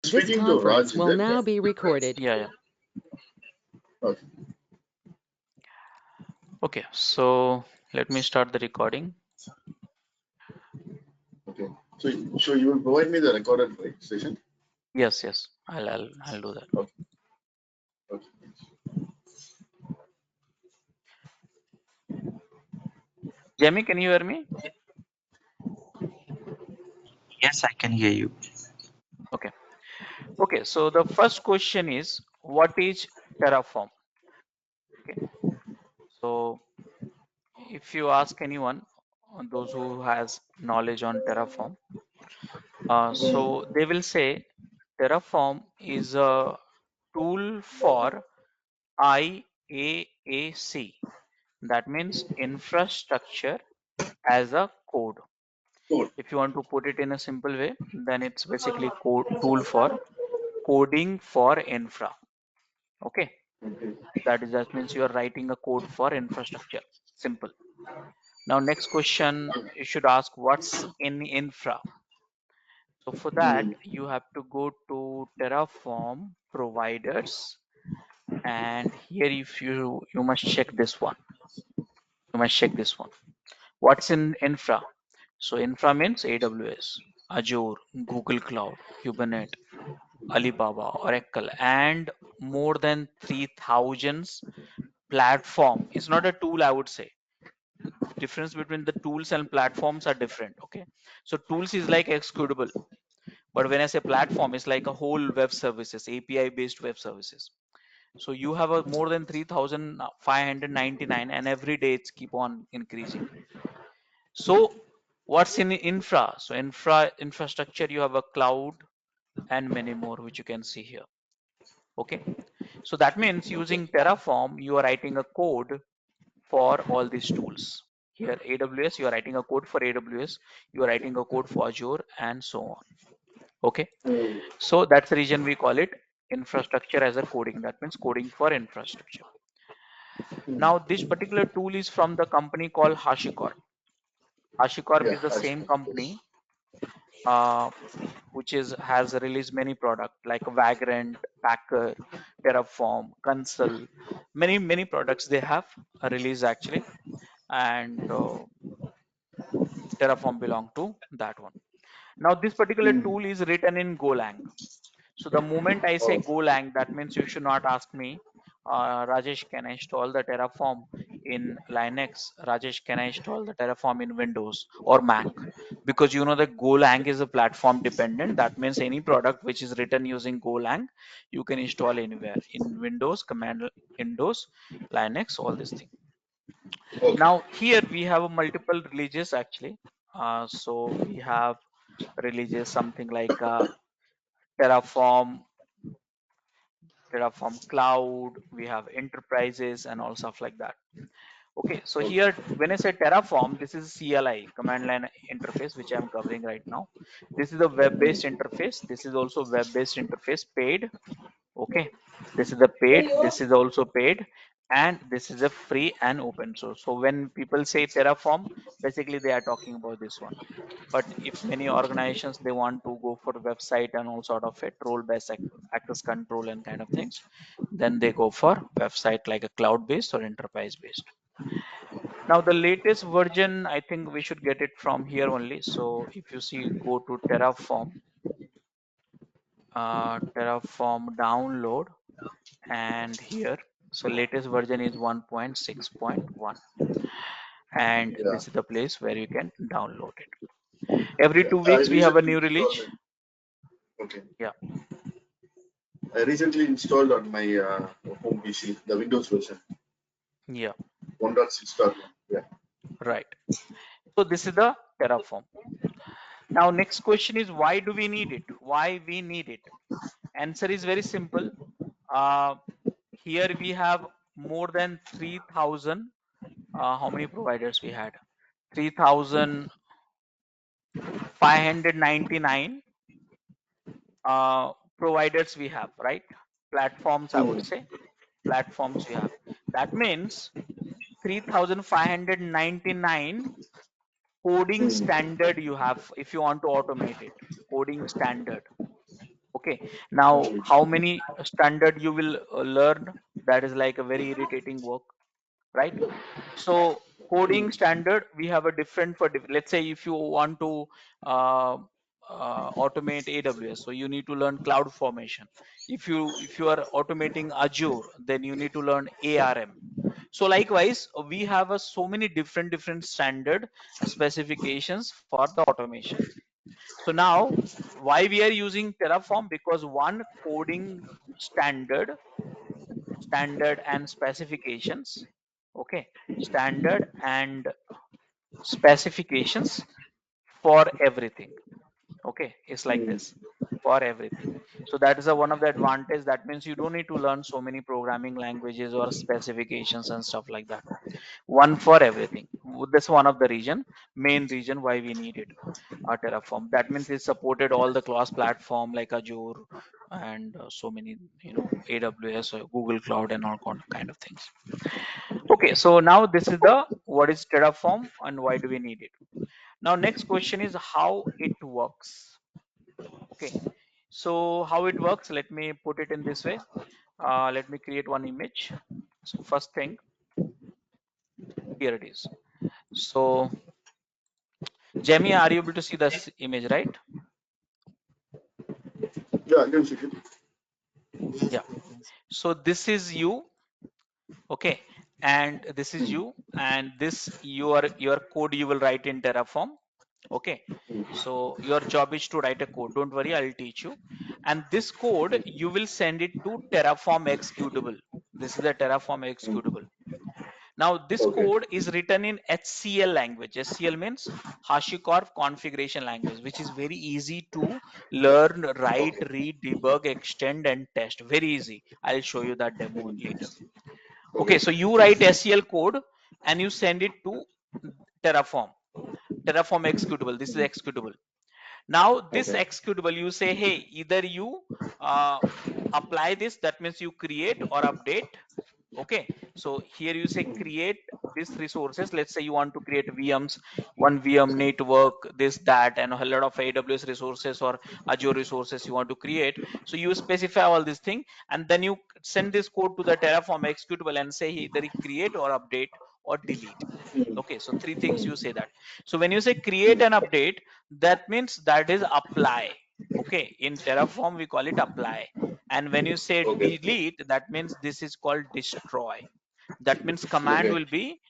This Speaking to Raj, conference is will it? now be recorded. Yeah. Okay. Okay, so let me start the recording. Okay. So you will provide me the recorded session? Yes, I'll do that. Okay. Okay. Jamie, can you hear me? Yes, I can hear you. Okay. Okay, so the first question is, what is Terraform? Okay. So if you ask anyone, those who has knowledge on Terraform, so they will say Terraform is a tool for IaaC. That means infrastructure as a code. Cool. If you want to put it in a simple way, then it's basically code tool for coding for infra. Okay, Okay. that means you are writing a code for infrastructure. Simple. Now next question you should ask, what's in infra? So for that you have to go to Terraform providers, and here if you must check this one. You must check this one. What's in infra? So infra means AWS, Azure, Google Cloud, Kubernetes, Alibaba, Oracle, and more than 3,000 platform. It's not a tool, I would say. Difference between the tools and platforms are different. Okay, so tools is like executable, but when I say platform, it's like a whole web services, API based web services. So you have a more than 3,599, and every day it's keep on increasing. So what's in infra? So infrastructure, you have a cloud and many more, which you can see here. Okay, so that means using Terraform, you are writing a code for all these tools. Here, AWS, you are writing a code for AWS, you are writing a code for Azure, and so on. Okay, so that's the reason we call it infrastructure as a coding. That means coding for infrastructure. Now, this particular tool is from the company called HashiCorp. HashiCorp Yeah. is the That's same fine. company uh, which has released many products like Vagrant, Packer, Terraform, Consul, many products they have released actually, and Terraform belong to that one. Now this particular tool is written in Golang. So the moment I say Oh, Golang, that means you should not ask me, Rajesh, can I install the Terraform in Linux? Rajesh, can I install the Terraform in Windows or Mac? Because you know that Golang is a platform dependent. That means any product which is written using Golang, you can install anywhere in Windows, command Windows, Linux, all these things. okay. Now here we have a multiple releases actually. So we have releases something like Terraform, Terraform Cloud, we have enterprises and all stuff like that. Okay, so Okay. here when I say Terraform, this is CLI, command line interface, which I'm covering right now. This is a web-based interface. This is also web-based interface, paid. Okay, this is the paid, this is also paid, and this is a free and open source. So when people say Terraform, basically they are talking about this one. But if many organizations they want to go for website and all sort of it, role-based access control and kind of things, then they go for website like a cloud-based or enterprise-based. Now the latest version, I think we should get it from here only. So if you see, go to Terraform, Terraform download, and here, so latest version is 1.6.1, and Yeah. this is the place where you can download it. Every Yeah. 2 weeks we have a new release. Okay. Yeah. I recently installed on my home PC the Windows version Yeah, 1.6.1. Yeah. right. So this is the Terraform. Now next question is, why do we need it? Why we need it? Answer is very simple. Uh, here we have more than 3,000. How many providers we had? 3,599 providers we have, right? Platforms, I would say. Platforms we have. That means 3,599 coding standard you have if you want to automate it. Coding standard. Okay, now how many standard you will learn, that is like a very irritating work, right? So coding standard, we have a different for let's say if you want to uh, automate AWS, so you need to learn cloud formation. If you are automating Azure, then you need to learn ARM. So likewise, we have so many different standard specifications for the automation. So now, why we are using Terraform? Because one coding standard and specifications. Okay, standard and specifications for everything. Okay, it's like this, for everything. So that is one of the advantage. That means you don't need to learn so many programming languages or specifications and stuff like that. One for everything. That's one of the main reason why we need it. Terraform. That means it supported all the class platform like Azure and so many, AWS or Google Cloud and all kind of things. Okay, so now this is the what is Terraform and why do we need it? Now next question is how it works. Okay, so how it works? Let me put it in this way. Let me create one image. So first thing, here it is. So Jamie, are you able to see this image, right? Yeah, I can see it. Yeah. So this is you, okay, and this is you, and this your code you will write in Terraform. Okay, so your job is to write a code. Don't worry, I'll teach you. And this code you will send it to Terraform executable. This is the Terraform executable. Now this Okay. code is written in HCL language. HCL means HashiCorp configuration language, which is very easy to learn, write, Okay. read, debug, extend, and test. Very easy. I'll show you that demo later. Okay, Okay. so you write SCL code and you send it to Terraform. Terraform executable. This is executable. Now this Okay. executable, you say, hey, either you uh, apply this, that means you create or update. Okay, so here you say create these resources. Let's say you want to create VMs, one VM network, this, that, and a lot of AWS resources or Azure resources you want to create. So you specify all these things and then you send this code to the Terraform executable and say either create or update or delete. Okay, so three things you say that. So when you say create and update, that means that is apply. Okay, in Terraform we call it apply. And when you say Okay. delete, that means this is called destroy. That means command Okay. will be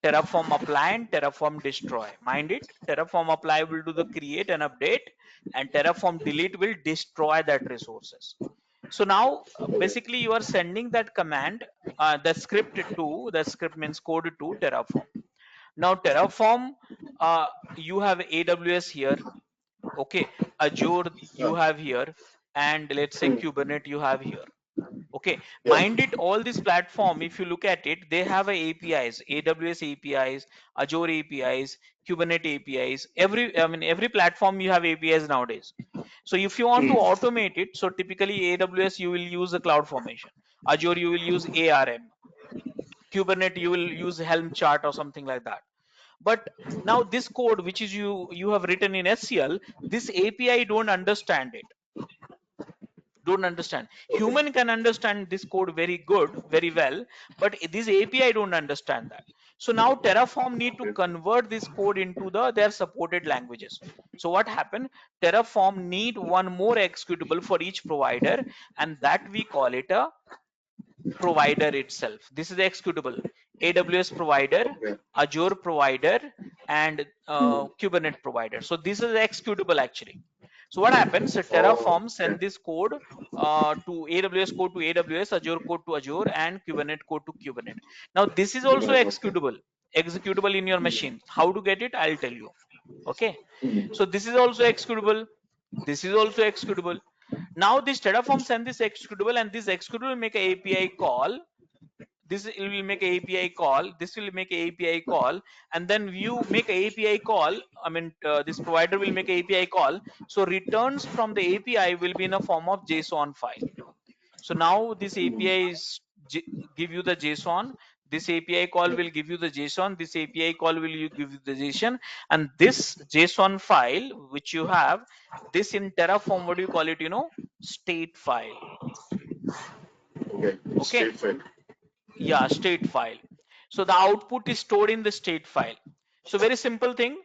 Terraform apply and Terraform destroy. Mind it, Terraform apply will do the create and update, and Terraform delete will destroy that resources. So now Okay. basically you are sending that command, the script means code to Terraform. Now Terraform, you have AWS here, okay, Azure you Yeah. have here, and let's say Hmm. Kubernetes you have here. Okay, Yeah. mind it, all this platform, if you look at it, they have a APIs, AWS APIs, Azure APIs, Kubernetes APIs. Every platform you have APIs nowadays. So if you want to Hmm. automate it, so typically AWS you will use the cloud formation, Azure you will use ARM, Kubernetes you will use Helm chart or something like that. But now this code which is you have written in SCL, this API don't understand it, don't understand. Okay. Human can understand this code very good, very well, but this API don't understand that. So now Terraform need to Okay. convert this code into their supported languages. So what happened? Terraform need one more executable for each provider, and that we call it a provider itself. This is the executable. AWS provider, Okay. Azure provider, and Hmm. Kubernetes provider. So this is the executable actually. So what happens? Oh, Terraform okay. send this code to AWS code to AWS, Azure code to Azure, and Kubernetes code to Kubernetes. Now this is also Kubernetes. Okay. executable in your Hmm. machine. How to get it? I'll tell you. Okay. Hmm. So this is also executable. This is also executable. Now this Terraform send this executable, and this executable will make a API call. This will make a API call. This will make a API call, and then you make a API call. This provider will make a API call. So returns from the API will be in a form of JSON file. So now this Hmm. API is give you the JSON. This API call will give you the JSON. This API call will give you the JSON, and this JSON file which you have, this in Terraform, what do you call it? state file. Okay. State file. Yeah, state file. So the output is stored in the state file. So very simple thing.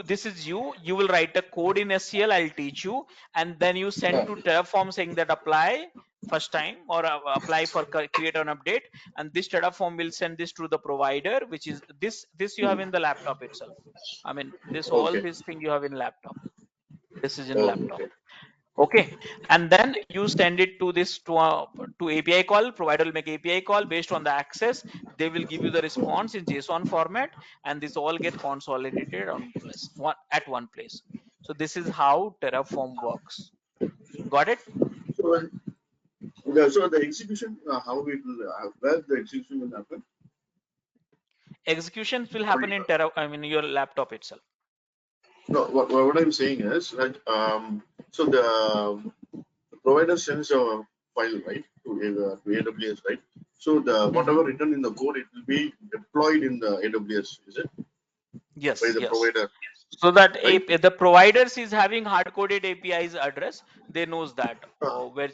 This is you will write a code in SCL. I'll teach you, and then you send to Terraform saying that apply first time, or apply for create an update, and this Terraform will send this to the provider, which is this you have in the laptop itself. I mean, this all Okay. this thing you have in laptop. This is in Oh, laptop. okay. Okay, and then you send it to this to API call. Provider will make API call based on the access. They will give you the response in JSON format, and this all get consolidated on at one place. So this is how Terraform works. Got it? So the execution, how it will, where the execution will happen? Executions will happen in your laptop itself. No, what I'm saying is that so the provider sends a file, right, to AWS, right? So the whatever written in the code, it will be deployed in the AWS, is it? Yes, By the provider, so that right? the providers is having hard-coded APIs address, they knows that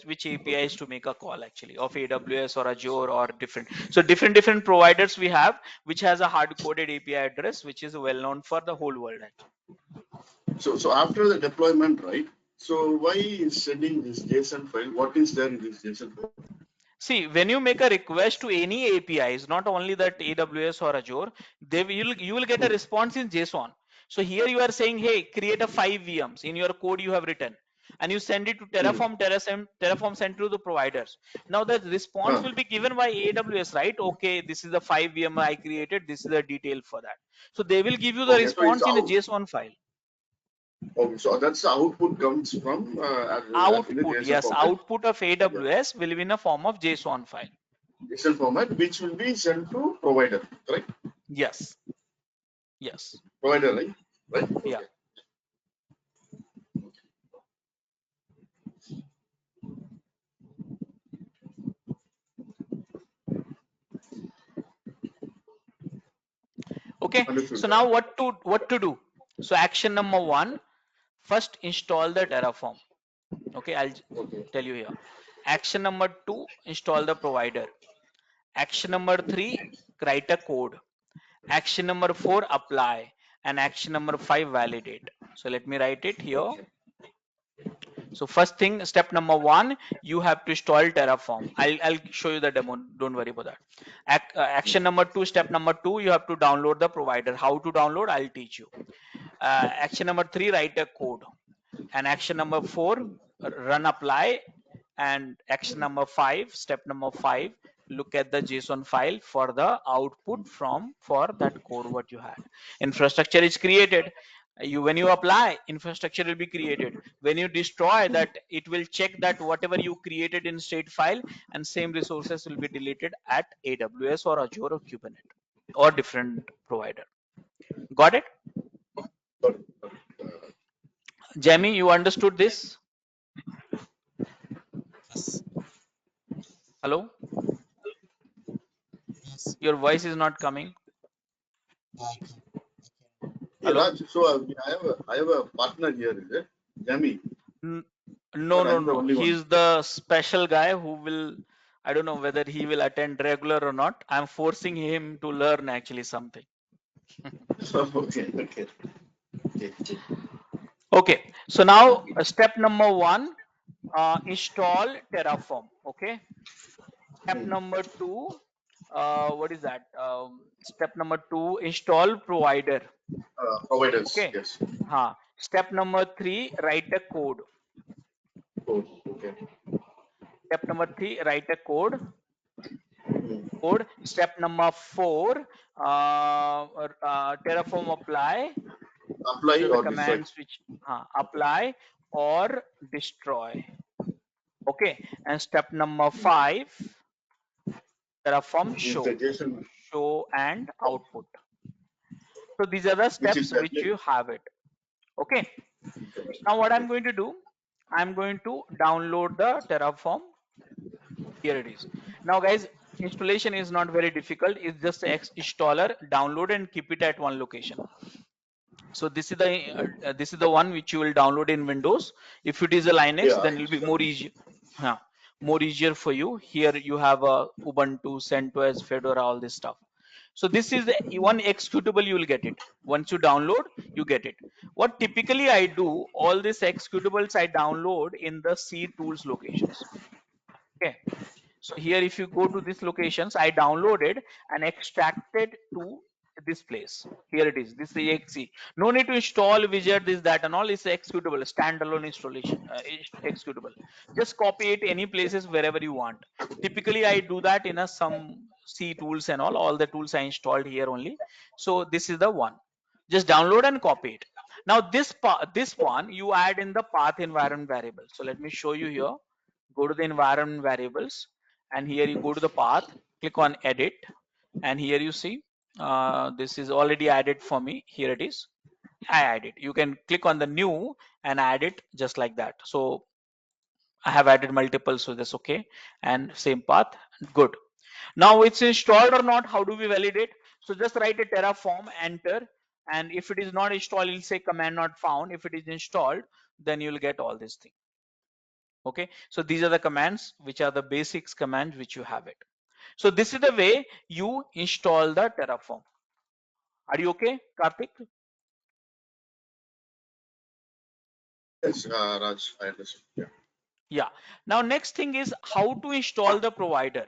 which APIs to make a call actually of AWS or Azure or different. So different providers we have which has a hard-coded API address which is well known for the whole world actually. So after the deployment, right? So why is sending this JSON file? What is there in this JSON file? See, when you make a request to any APIs, not only that AWS or Azure, you will get a response in JSON. So here you are saying, hey, create a 5 VMs in your code you have written, and you send it to Terraform sent to the providers. Now the response will be given by AWS, right? Okay, this is the 5 VM I created. This is the detail for that. So they will give you the Okay, so it's response in a out. JSON file. Okay, so that's the output comes from in the Output, JSON yes, format. output of Yeah. AWS will be in a form of JSON file. JSON format, which will be sent to provider, correct? Yes. Provider, right? Right? Yeah. Okay. Okay, Understood. so now what to do? So action number 1, first install the Terraform. Okay, I'll tell you here. Action number 2, install the provider. Action number 3, write a code. Action number 4, apply. And action number 5, validate. So let me write it here. So first thing, step number 1, you have to install Terraform. I'll show you the demo. Don't worry about that. Action number 2, step number 2, you have to download the provider. How to download? I'll teach you. Action number 3, write a code. And action number 4, run apply. And action number 5, step number 5, look at the JSON file for the output for that code what you had. Infrastructure is created. When you apply, infrastructure will be created. When you destroy that, it will check that whatever you created in state file, and same resources will be deleted at AWS or Azure or Kubernetes or different provider. Got it? Jamie, you understood this? Yes. Hello? Yes. Your voice is not coming. Yeah, I can. Yeah, Hello? Raj, so I have a partner here, is it? Jamie, No, but I'm the only one. he's the special guy who will, I don't know whether he will attend regular or not. I'm forcing him to learn actually something. Okay. Okay, so now step number 1, install Terraform. Okay, step number 2, what is that? Step number 2, install provider. Providers, Okay, yes. step number 3, write a code. Okay. Step number 3, write a code. Step number 4, Terraform apply. These Apply are the or destroy. commands which apply or destroy. Okay, and step number 5, Terraform Is the JSON, show and output. So these are the which is steps the which you have it. Okay, now what I'm going to do, I'm going to download the Terraform. Here it is. Now guys, installation is not very difficult. It's just X installer, download and keep it at one location. So this is the one which you will download in Windows. If it is a Linux, Yeah, then it will be more easy, more easier for you. Here you have a Ubuntu, CentOS, Fedora, all this stuff. So this is the one executable, you will get it. Once you download, you get it. What typically I do, all these executables I download in the C tools locations. Okay. So here, if you go to these locations, I downloaded and extracted to this place. Here it is. This is exe. No need to install widget, this, that, and all. It's executable, standalone installation, executable. Just copy it any places wherever you want. Typically, I do that in a some C tools and all the tools I installed here only. So this is the one. Just download and copy it. Now this one you add in the path environment variable. So let me show you here. Go to the environment variables, and here you go to the path, click on edit, and here you see this is already added for me. Here it is. I add it. You can click on the new and add it just like that. So I have added multiple, so that's okay. And same path, good. Now it's installed or not. How do we validate? So just write a Terraform, enter, and if it is not installed, it'll say command not found. If it is installed, then you'll get all these things. Okay, so these are the commands which are the basics commands which you have it. So this is the way you install the Terraform. Are you okay, Karthik? yes, Raj, I understand. Yeah. Yeah. Now next thing is how to install the provider.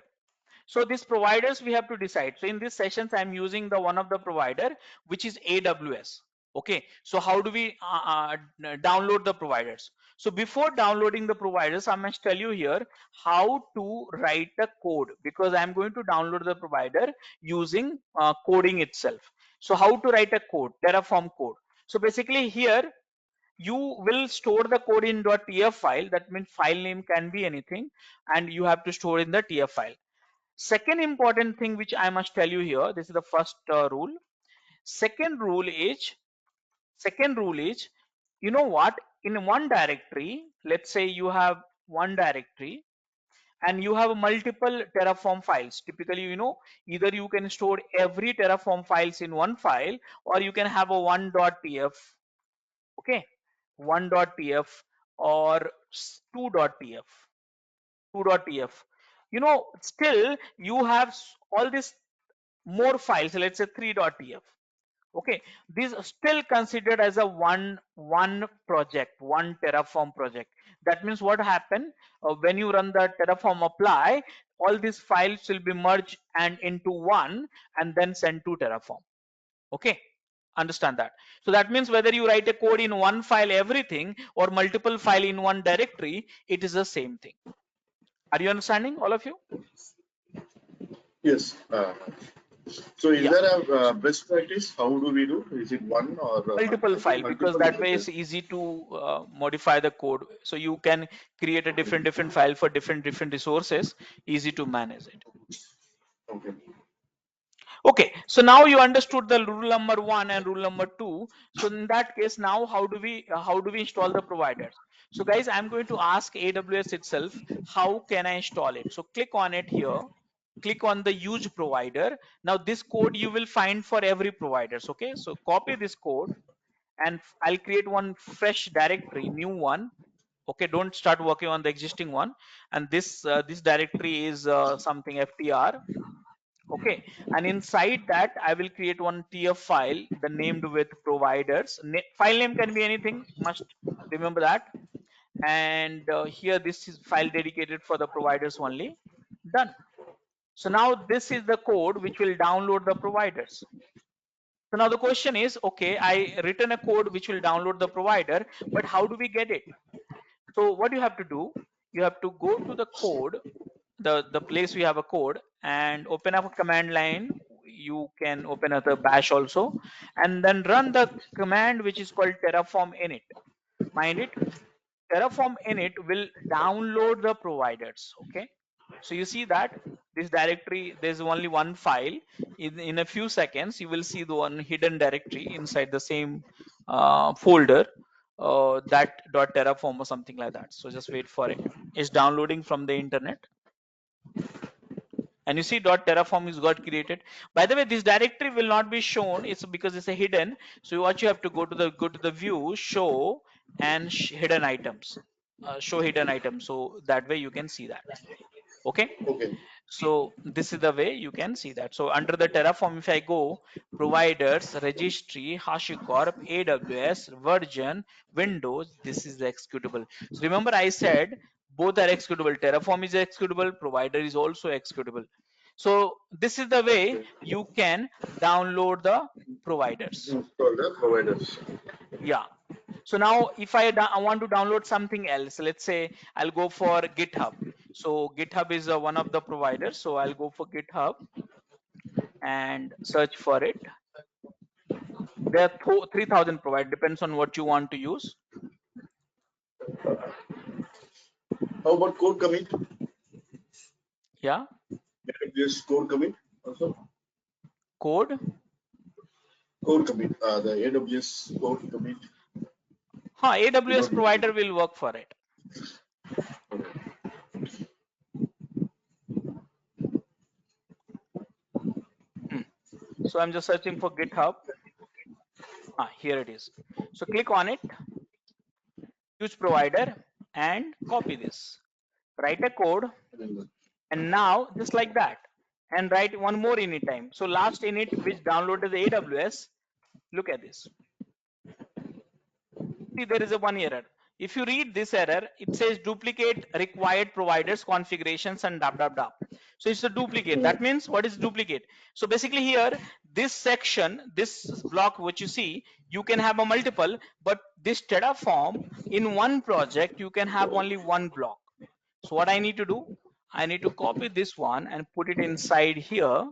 So these providers we have to decide. So in these sessions, I'm using the one of the provider, which is AWS. Okay. So how do we download the providers? So before downloading the providers, I must tell you here how to write the code, because I'm going to download the provider using coding itself. So how to write a code, Terraform code. So basically here you will store the code in .tf file. That means file name can be anything, and you have to store in the TF file. Second important thing which I must tell you here, this is the first rule. Second rule is, you know what, in one directory, let's say you have one directory and you have multiple Terraform files. Typically, either you can store every Terraform files in one file, or you can have a one.tf, okay, one.tf or two.tf, two.tf. Still you have all these more files, let's say 3.tf. Okay, these are still considered as a one project, one Terraform project. That means what happened when you run the Terraform apply, all these files will be merged and into one and then sent to Terraform. Okay, understand that. So that means whether you write a code in one file everything or multiple file in one directory, it is the same thing. Are you understanding, all of you? Yes. So is Yeah. there a best practice? How do we do? Is it one or Multiple file, because multiple that way images? it's easy to modify the code. So you can create a different file for different resources, easy to manage it. Okay. Okay, so now you understood the rule number 1 and rule number 2. So in that case, now how do we install the providers? So guys, I'm going to ask AWS itself, how can I install it? So click on it here, click on the use provider. Now this code you will find for every providers. Okay, so copy this code and I'll create one fresh directory, new one. Okay, don't start working on the existing one. And this directory is something ftr. Okay, and inside that I will create one tf file, the named with providers. File name can be anything, must remember that. And here this is file dedicated for the providers only. Done. So now this is the code which will download the providers. So now the question is, okay, I written a code which will download the provider, but how do we get it? So what you have to do, you have to go to the code, the place we have a code, and open up a command line. You can open up the bash also, and then run the command which is called terraform init. Mind it, Terraform init will download the providers. Okay, so you see that this directory, there's only one file. In a few seconds you will see the one hidden directory inside the same folder, that .terraform or something like that. So just wait for it. It's downloading from the internet. And you see .terraform is got created. By the way, this directory will not be shown. It's because it's a hidden. So what you have to go to the view, show, and hidden items. Show hidden items. So that way you can see that. Okay. Okay. So this is the way you can see that. So under the Terraform, if I go providers, registry, HashiCorp, AWS, version, Windows, this is the executable. So remember I said both are executable. Terraform is executable, provider is also executable. So this is the way Okay. you can download the providers. Install the providers. Yeah. So now if I want to download something else, let's say I'll go for GitHub. So GitHub is one of the providers. So I'll go for GitHub and search for it. There are 3,000 providers, depends on what you want to use. How about code commit? Yeah. AWS code commit also. Code. Code commit. The AWS code commit. AWS provider will work for it. So I'm just searching for GitHub. Here it is. So click on it, use provider, and copy this. Write a code, and now just like that, and write one more init time. So last init which downloaded the AWS, look at this. See, there is a one error. If you read this error, it says duplicate required providers configurations and dab dab dab. So it's a duplicate. That means what is duplicate? So basically here, this section, this block which you see, you can have a multiple, but this Terraform in one project, you can have only one block. So what I need to do, I need to copy this one and put it inside here.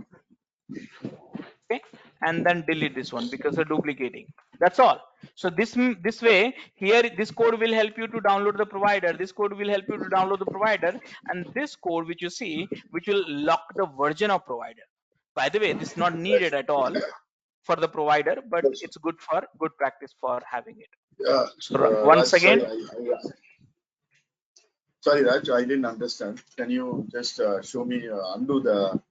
Okay, and then delete this one because they're duplicating. That's all. So this way here, this code will help you to download the provider, this code will help you to download the provider, and this code which you see, which will lock the version of provider. By the way, this is not needed at all for the provider, but it's good practice for having it. Yeah. So once Raj, again, sorry, Raj, I didn't understand. Can you just show me undo the?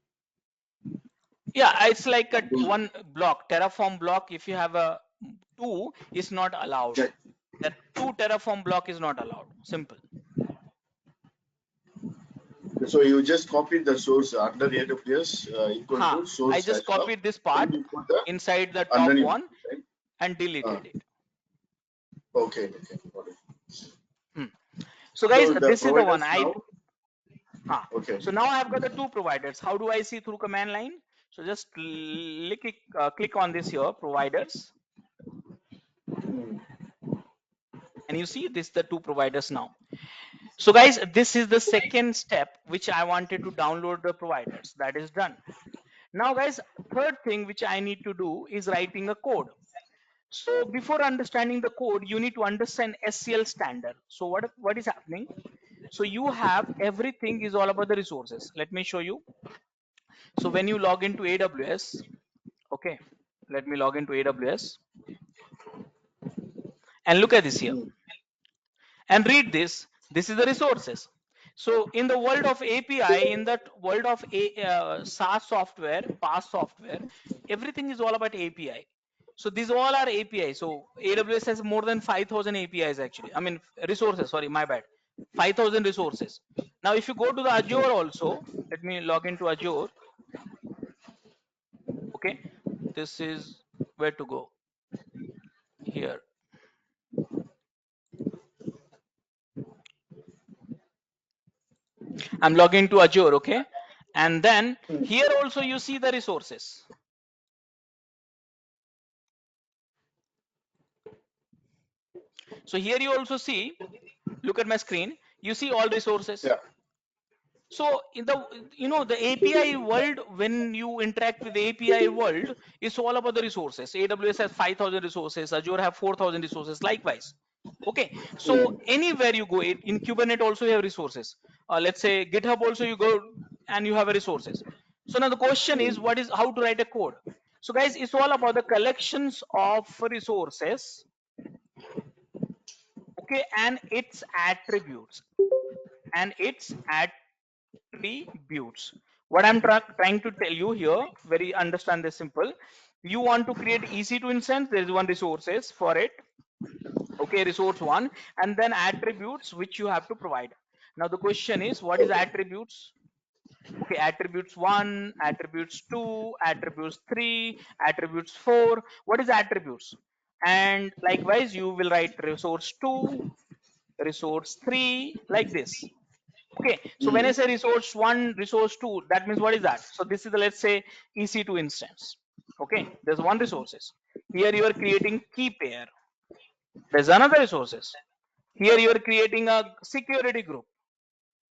Yeah, it's like a one block, Terraform block. If you have a 2, is not allowed. Okay. That 2 Terraform block is not allowed. Simple. So you just copied the source under AWS equal to source. I just copied this part inside the top underneath, one, right? and deleted it. Okay. Okay. Got it. So guys, So this is the one Okay. So now I've got the 2 providers. How do I see through command line? So just click on this here, providers. And you see this, the 2 providers now. So guys, this is the second step which I wanted to download the providers. That is done. Now guys, third thing which I need to do is writing a code. So before understanding the code, you need to understand SCL standard. So what is happening? So you have everything is all about the resources. Let me show you. So when you log into AWS, okay, let me log into AWS and look at this here and read this. This is the resources. So in the world of API, in that world of SaaS software, PaaS software, everything is all about API. So these all are API. So AWS has more than 5,000 APIs actually. I mean resources, sorry, my bad. 5,000 resources. Now if you go to the Azure also, let me log into Azure. Okay, this is where to go. Here. I'm logging to Azure, okay? And then here also you see the resources. So here you also see, look at my screen, you see all resources. Yeah. So in the, the API world, when you interact with the API world, it's all about the resources. AWS has 5,000 resources, Azure have 4,000 resources, likewise. Okay, so anywhere you go, in Kubernetes also you have resources. Let's say GitHub also you go and you have resources. So now the question is, how to write a code? So guys, it's all about the collections of resources, okay, and its attributes. what I'm trying to tell you here, very understand this simple. You want to create EC2 instance, there is one resources for it. Okay, resource one, and then attributes which you have to provide. Now the question is, what is attributes? Okay, attributes 1, attributes 2, attributes 3, attributes 4. What is attributes? And likewise, you will write resource 2, resource 3, like this. Okay, so when I say resource 1, resource 2, that means what is that? So this is the, let's say, EC2 instance. Okay, there's one resources. Here you are creating key pair. There's another resources. Here you are creating a security group.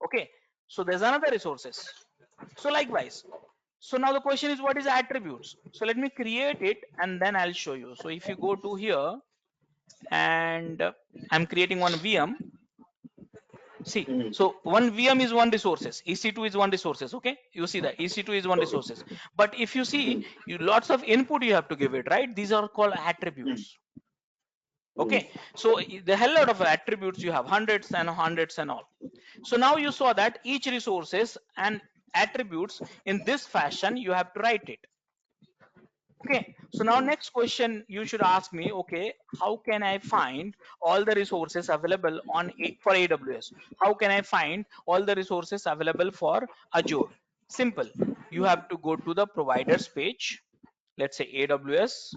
Okay, so there's another resources. So likewise. So now the question is, what is attributes? So let me create it and then I'll show you. So if you go to here and I'm creating one VM. See, so one VM is one resources, EC2 is one resources. Okay, you see that EC2 is one resources. But if you see, you lots of input you have to give it, right? These are called attributes. Okay, so the hell lot of attributes you have, hundreds and hundreds and all. So now you saw that each resources and attributes in this fashion you have to write it. Okay, so now next question you should ask me, okay, how can I find all the resources available for AWS? How can I find all the resources available for Azure? Simple, you have to go to the providers page, let's say AWS,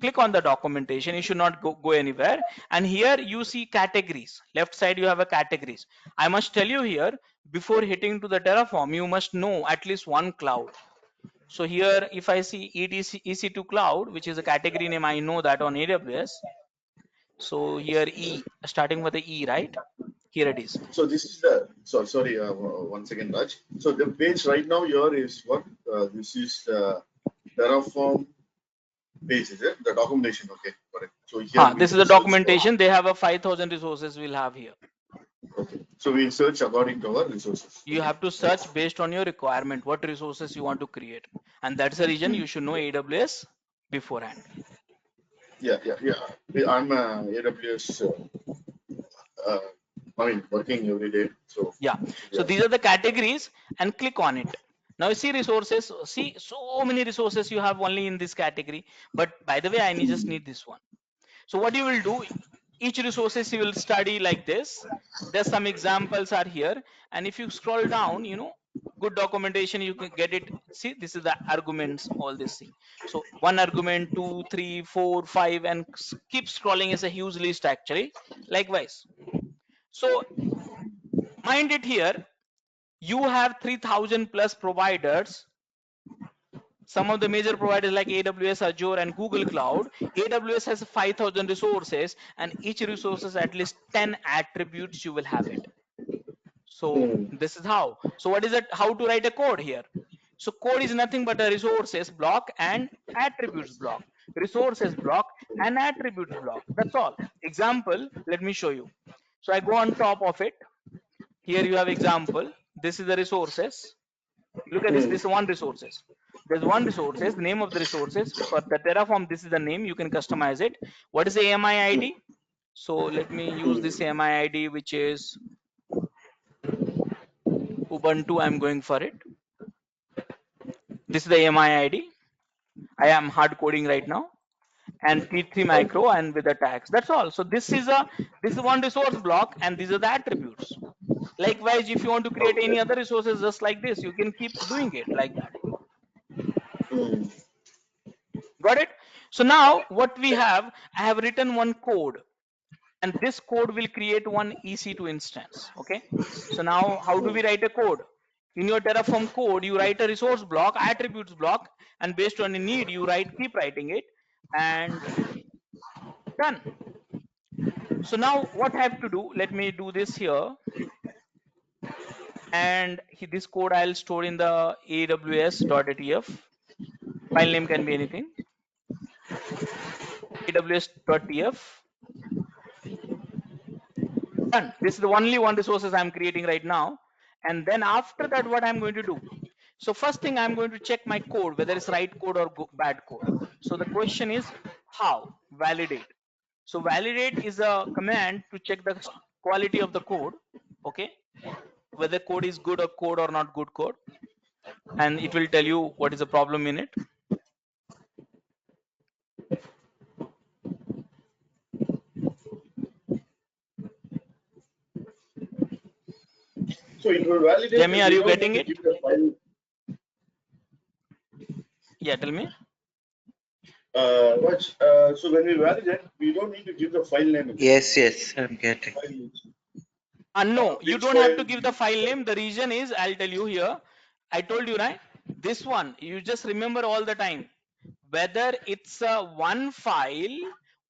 click on the documentation, you should not go anywhere, and here you see categories, left side you have a categories. I must tell you here, before hitting to the Terraform, you must know at least one cloud. So here if I see EC2 cloud, which is a category name, I know that on AWS. So here E, starting with the E, right? Here it is. So this is the, sorry, one second, Raj. So the page right now here is what? This is the Terraform page, is it? The documentation, okay, correct. So here This is the documentation. They have a 5,000 resources we'll have here. Okay, so we'll search according to our resources. You have to search based on your requirement, what resources you want to create. And that's the reason you should know AWS beforehand. Yeah. I'm AWS, I mean, working every day. So yeah. So these are the categories and click on it. Now you see resources, see so many resources you have only in this category. But by the way, I just need this one. So what you will do, each resources you will study like this. There's some examples are here. And if you scroll down, good documentation, you can get it. See, this is the arguments, all this thing. So one argument, 2, 3, 4, 5, and keep scrolling is a huge list actually. Likewise. So mind it here, you have 3,000 plus providers. Some of the major providers like AWS, Azure, and Google Cloud. AWS has 5,000 resources, and each resources at least 10 attributes you will have it. So this is how. So what is it? How to write a code here? So code is nothing but a resources block and attributes block. Resources block and attributes block. That's all. Example, let me show you. So I go on top of it. Here you have example. This is the resources. Look at this. This is one resources. There's one resources, the name of the resources for the Terraform. This is the name. You can customize it. What is the AMI ID? So let me use this AMI ID, which is Ubuntu. I'm going for it. This is the AMI ID. I am hard coding right now. And T3 micro and with the tags. That's all. So this is one resource block, and these are the attributes. Likewise, if you want to create any other resources just like this, you can keep doing it like that. Got it? So now what we have, I have written one code, and this code will create one EC2 instance. Okay. So now how do we write a code? In your Terraform code, you write a resource block, attributes block, and based on the need, you keep writing it, and done. So now what I have to do, let me do this here. And this code I'll store in the aws.atf. File name can be anything. aws.tf. Done. This is the only one resources I'm creating right now. And then after that, what I'm going to do? So first thing, I'm going to check my code, whether it's right code or bad code. So the question is how? Validate. So validate is a command to check the quality of the code. Okay. Whether code is good or not good code. and it will tell you what is the problem in it. So it will validate. Jamie, are We you don't need getting to it? give the file. Yeah, tell me. So when we validate, we don't need to give the file name. Yes, yes, I'm getting. No, you Which don't have to file? give the file name. The reason is, I'll tell you here. I told you, right? This one, you just remember all the time. Whether it's a one file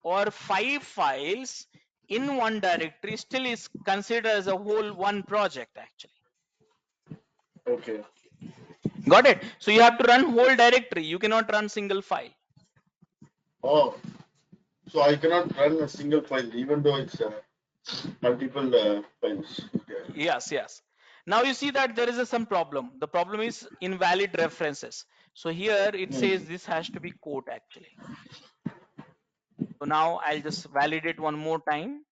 or 5 files in one directory, still is considered as a whole one project actually. Okay. Got it? So you have to run whole directory. You cannot run single file. Oh, so I cannot run a single file, even though it's multiple files. Okay. Yes, yes. Now you see that there is some problem. The problem is invalid references. So here it says this has to be code actually. So now I'll just validate one more time.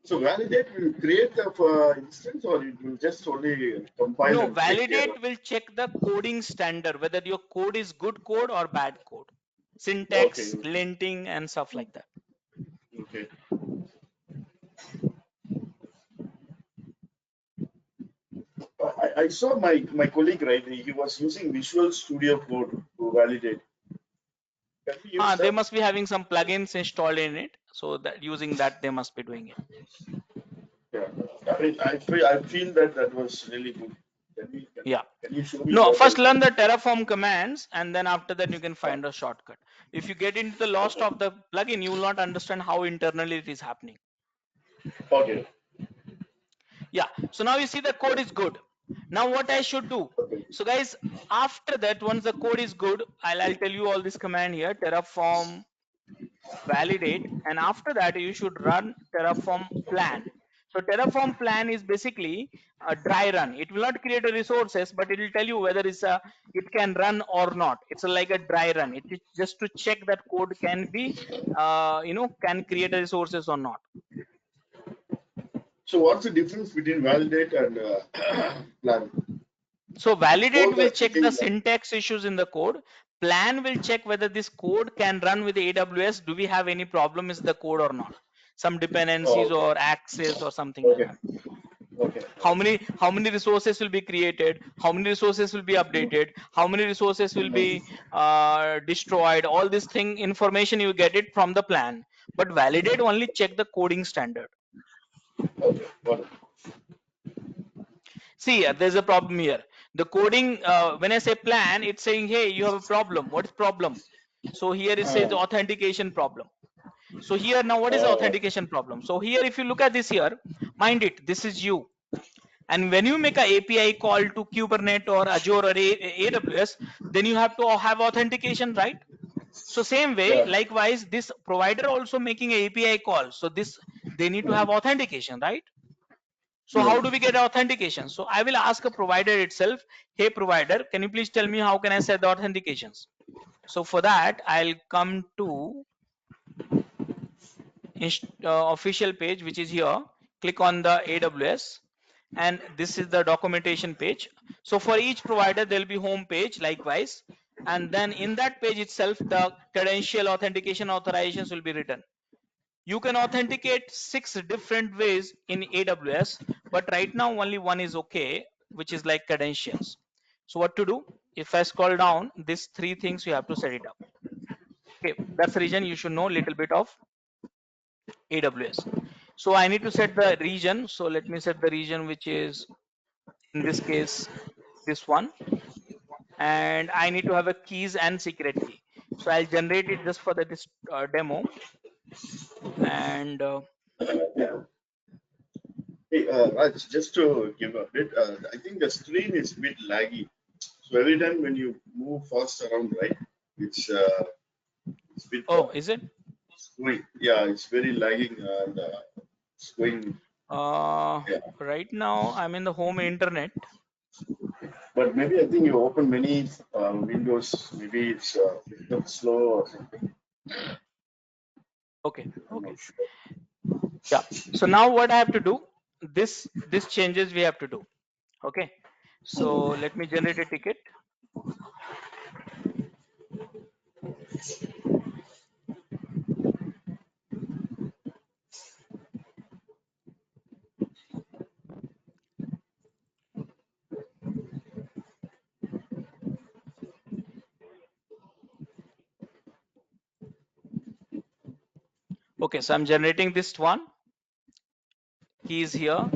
So validate will create the instance, or it will just only compile No, and check error. validate will check the coding standard, whether your code is good code or bad code. Okay. Syntax, linting, and stuff like that. Okay. I saw my colleague, right? He was using Visual Studio Code to validate. Can we use They that? must be having some plugins installed in it. So that using that, they must be doing it. Yeah. I feel that was really good. Yeah. Can you show me No, what first else? learn the Terraform commands, and then after that you can find a shortcut. If you get into the lost of the plugin, you will not understand how internally it is happening. Okay. Yeah. So now you see the code is good. Now what I should do? Okay. So guys, after that, once the code is good, I'll tell you all this command here, Terraform validate, and after that you should run Terraform plan. So Terraform plan is basically a dry run. It will not create a resources, but it will tell you whether it can run or not. It's like a dry run. It is just to check that code can be can create a resources or not. So what's the difference between validate and plan? So validate Both will are check the checking. syntax issues in the code. Plan will check whether this code can run with AWS. Do we have any problem with the code or not? Some Oh, dependencies okay. or access or something like Okay. that. Okay. How many resources will be created, how many resources will be updated, how many resources will be destroyed. All this thing information you get it from the plan, but validate only check the coding standard. Okay. Got it. See, there's a problem here. The coding, when I say plan, it's saying, hey, you have a problem. What is problem? So here it says authentication problem. So here now, what is the Oh, authentication problem? So here, if you look at this here, mind it, this is you. And when you make an API call to Kubernetes or Azure or AWS, then you have to have authentication, right? So same way, yeah. likewise, this provider also making an API call. So this, they need to have authentication, right? So how do we get authentication? So I will ask a provider itself, hey provider, can you please tell me how can I set the authentications? So for that, I'll come to official page, which is here. Click on the AWS, and this is the documentation page. So for each provider, there will be home page likewise, and then in that page itself, the credential authentication authorizations will be written. You can authenticate 6 different ways in AWS, but right now only one is okay, which is like credentials. So what to do? If I scroll down, these 3 things you have to set it up. Okay, that's the reason you should know a little bit of AWS. So I need to set the region. So let me set the region, which is in this case this one, and I need to have a keys and secret key. So I'll generate it just for this demo. And Hey, Raj, just to give a bit, I think the screen is a bit laggy. So every time when you move fast around, right, it's a bit oh, is it? going. Yeah, it's very lagging and it's going. Yeah. Right now I'm in the home internet. But maybe I think you open many windows. Maybe it's become slow or something. Okay, I'm okay, not sure. yeah. So now what I have to do? This changes we have to do. Okay. So let me generate a ticket. Okay, so I'm generating this one. Key is here.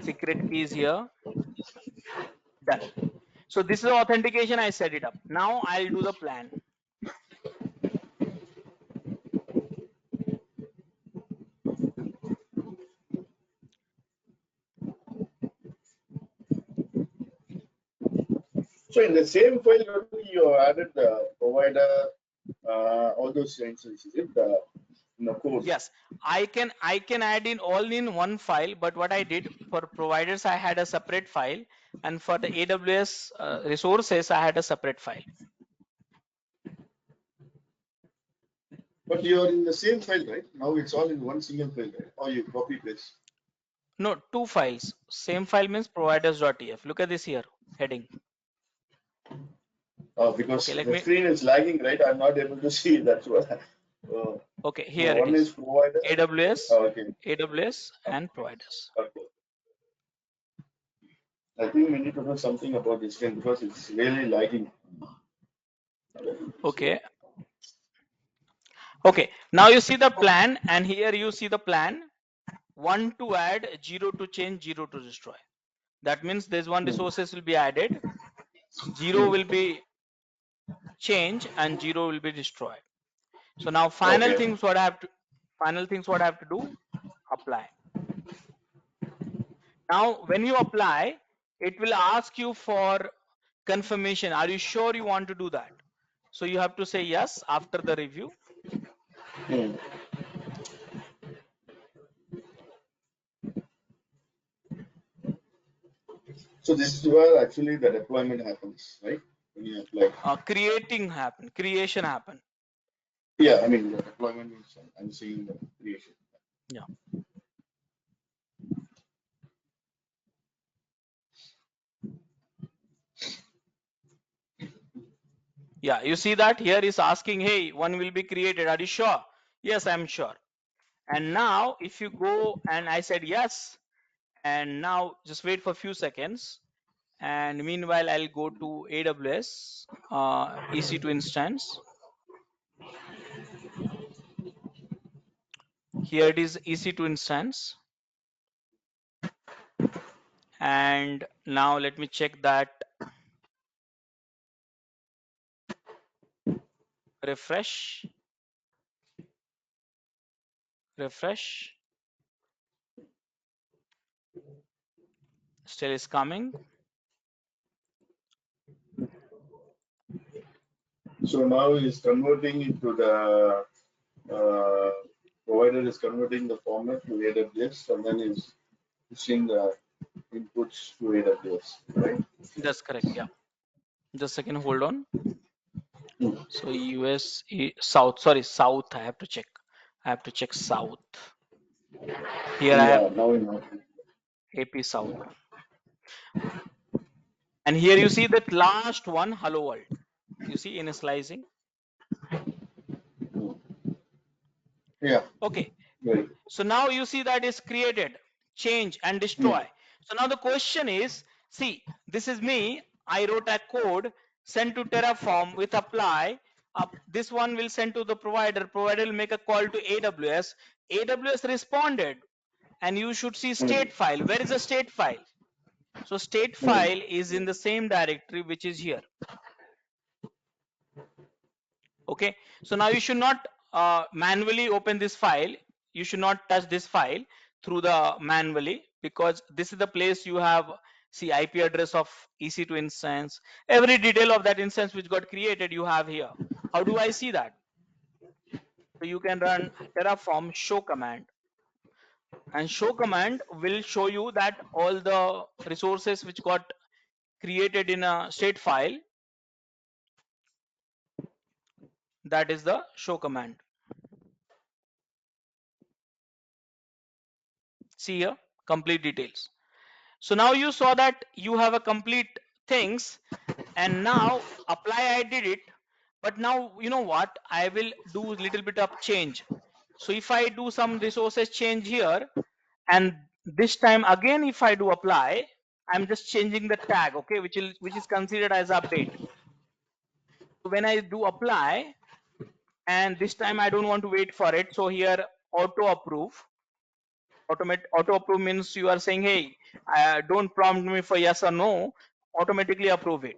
Secret key is here. Done. So this is authentication. I set it up. Now I'll do the plan. So in the same file, only you added the provider, all those things, is it? In the code. Yes, I can add in all in one file, but what I did for providers, I had a separate file, and for the AWS resources, I had a separate file. But you are in the same file, right? Now it's all in one single file, right? Or you copy paste. No, two files. Same file means providers.tf. Look at this here, heading. Because Okay, let the me. screen is lagging, right? I'm not able to see. That's what. Okay, here it One is is. provider. AWS, Okay. AWS, and providers. Okay. I think we need to do something about this screen because it's really lagging. Okay. Okay, now you see the plan, and here you see the plan. 1 to add, 0 to change, 0 to destroy. That means there's one resources will be added, 0 will be changed, and 0 will be destroyed. So now final Okay. things what I have to do, apply. Now when you apply, it will ask you for confirmation. Are you sure you want to do that? So you have to say yes after the review. Hmm. So this is where actually the deployment happens, right? When you apply. Creation happen. Yeah, I mean the deployment is I'm seeing the creation. Yeah. Yeah, you see that here is asking, hey, one will be created. Are you sure? Yes, I'm sure. And now if you go, and I said yes, and now just wait for a few seconds. And meanwhile, I'll go to AWS EC2 instance. Here it is EC2 instance. And now let me check that. Refresh. Still is coming. So now he's converting into the provider is converting the format to AWS and then is pushing the inputs to AWS, right? That's correct. Yeah. Just a second. Hold on. So US South. Sorry, South. I have to check. South. Here I have Yeah, now in AP South. And here you see that last one, hello world. You see initializing. yeah. Okay. Right. So now you see that is created, change and Hmm. destroy. So now the question is, see, this is me. I wrote a code, send to Terraform with apply. This one will send to the provider. Provider will make a call to AWS. AWS responded, and you should see state file. Where is the state file? So state file is in the same directory, which is here. Okay, so now you should not manually open this file. You should not touch this file through the manually, because this is the place you have see IP address of EC2 instance. Every detail of that instance which got created you have here. How do I see that? So you can run Terraform show command, and show command will show you that all the resources which got created in a state file. That is the show command. See here, complete details. So now you saw that you have a complete things, and now apply I did it, but now you know what, I will do a little bit of change. So if I do some resources change here, and this time again if I do apply, I'm just changing the tag, okay, which is considered as update. So when I do apply, and this time I don't want to wait for it, so here auto approve. Auto approve means you are saying, hey, don't prompt me for yes or no, automatically approve it.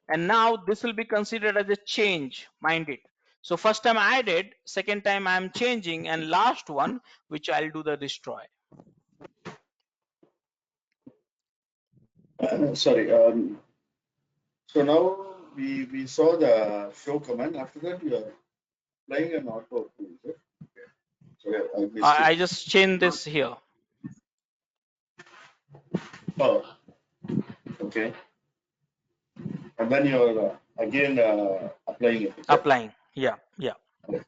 And now this will be considered as a change, mind it. So first time I did, second time I'm changing, and last one which I'll do the destroy. Sorry. So now we saw the show command. After that, we are playing an auto approve. Okay. Sorry, I missed it. I just change this here. Oh, okay. And then you're again applying it. Applying. Yeah. Okay.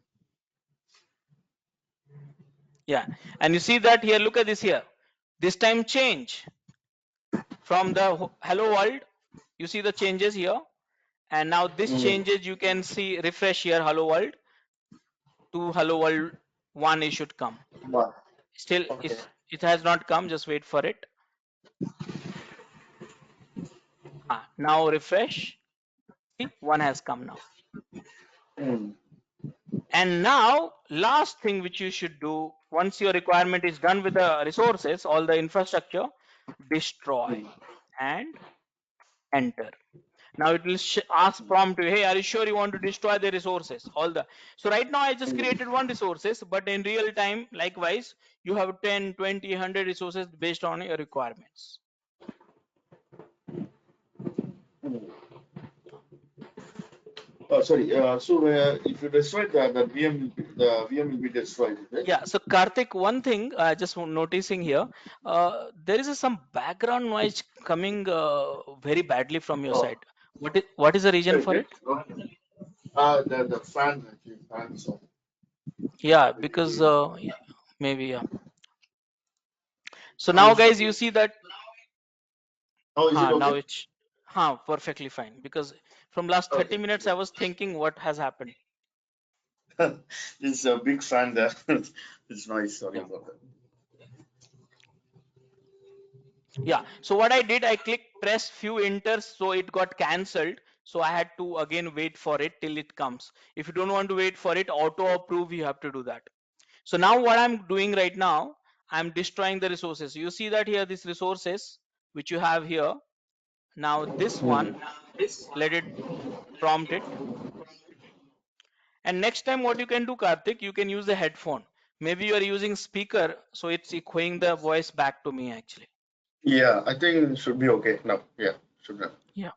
Yeah. And you see that here, look at this here. This time change from the hello world. You see the changes here. And now this changes, you can see refresh here, hello world to hello world 1 it should come. Still Okay. it has not come, just wait for it. Now refresh. See, 1 has come now. And now last thing which you should do, once your requirement is done with the resources, all the infrastructure, destroy and enter. Now it will ask prompt you, hey, are you sure you want to destroy the resources, all the. So right now I just created one resources, but in real time likewise you have 10, 20, 100 resources based on your requirements. Sorry. So if you destroy the VM, the VM will be destroyed. Right? Yeah. So Karthik, one thing just noticing here, there is some background noise coming very badly from your side. What is the reason for it? Okay. The fan actually fan is on. Yeah, because maybe yeah. So Now now it's guys, okay. you see that Now is it now okay? it's perfectly fine, because from last 30 Okay. minutes I was thinking what has happened. It's a big fan there. It's nice. Sorry Yeah. about that. Yeah. So what I did, I clicked press few enters, so it got cancelled. So I had to again wait for it till it comes. If you don't want to wait for it, auto approve, you have to do that. So now what I'm doing right now, I'm destroying the resources. You see that here, these resources which you have here. Now this one, let it prompt it. And next time what you can do, Karthik, you can use the headphone. Maybe you are using speaker, so it's echoing the voice back to me actually. Yeah, I think it should be okay now. Yeah, should be. Yeah.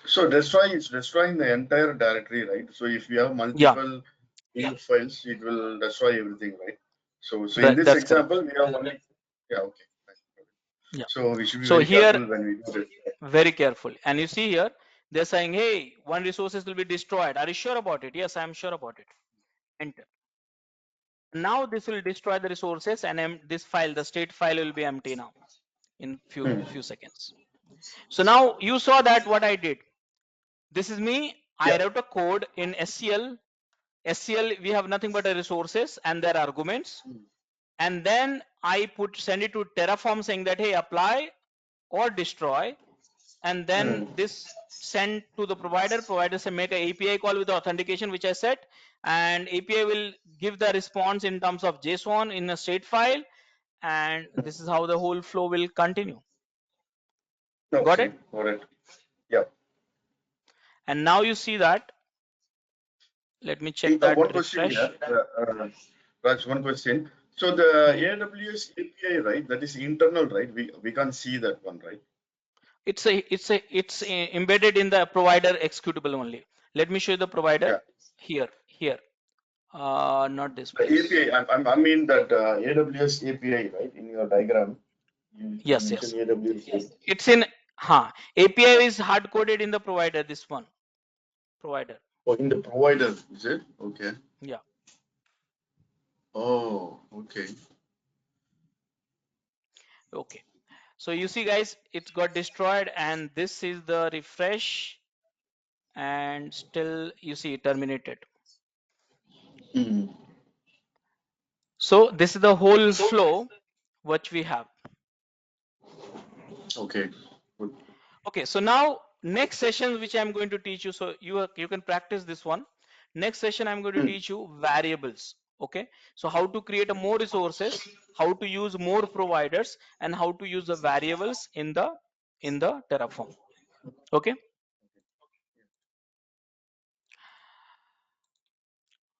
So destroy is destroying the entire directory, right? So if you have Yeah. multiple files, it will destroy everything, right? So in this That's correct. example, we have only. Yeah, okay. Yeah. So we should be So very here, careful when we do this. very careful. And you see here, they're saying, hey, one resources will be destroyed. Are you sure about it? Yes, I'm sure about it. Enter. Now this will destroy the resources, and this file, the state file, will be empty now in few seconds. So now you saw that what I did. This is me. I Yeah. wrote a code in SCL. SCL, we have nothing but a resources and their arguments. And then I send it to Terraform saying that, hey, apply or destroy. And then this send to the provider say make an API call with the authentication which I set, and API will give the response in terms of JSON in a state file, and this is how the whole flow will continue. Got Okay. it? Got it. Yeah. And now you see that, let me check that One question refresh. here, Raj, one question. So the AWS API, right? That is internal, right? We can't see that one, right? It's embedded in the provider executable only. Let me show you the provider Yeah. here. Not this The place. API, I mean that AWS API, right? In your diagram, you Yes. mentioned AWS. It's in API is hard coded in the provider, this one provider. Oh, in the provider, is it? Okay. Yeah. Oh, okay. Okay. So you see guys, it's got destroyed and this is the refresh and still you see terminated. Hmm. So this is the whole flow which we have. Okay. Good. Okay, so now next session which I'm going to teach you, so you can practice this one. Next session I'm going to Hmm. teach you variables. Okay, so how to create a more resources, how to use more providers, and how to use the variables in the Terraform. Okay.